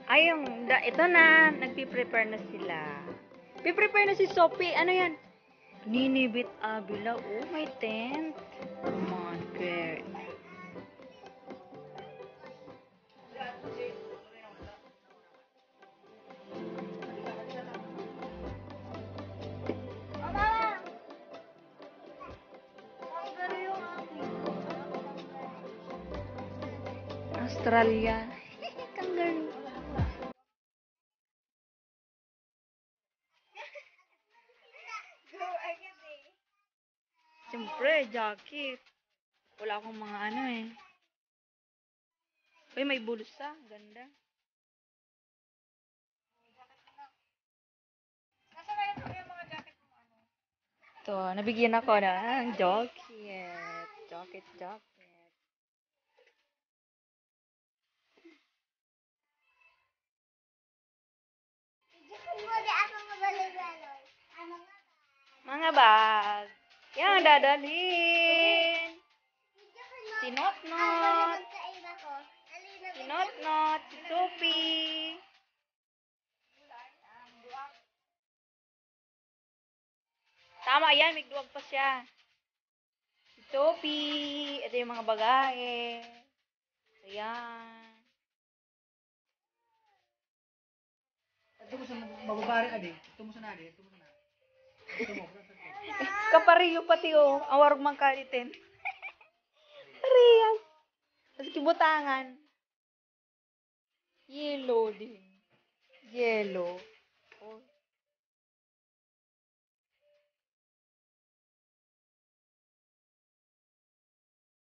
Ay, ito na. Nagpi-prepare na sila. Piprepare na si Sophie. Ano yan? Ninibit Abila. Oh, may tent. Come on, girl. Australia. Kangaroo. Siyempre, jacket. Wala akong mga ano eh. Uy, may bulsa. Ganda. Ito, nabigyan ako ng jacket. Jacket. Mga bag. Yan, dadalhin. Si Notnot. Si Notnot. Si Sophie. Tama yan, may duwag pa siya. Si Sophie. Ito yung mga bagahe. Ayan. Ito mo sa mababari adi. Ito mo sa nadi. Ito mo sa nadi. Ito mo. Kapariyo pati oh. Ang warog mang kalitin. Parehas. Tapos kibutangan. Yellow din. Yellow. Oh.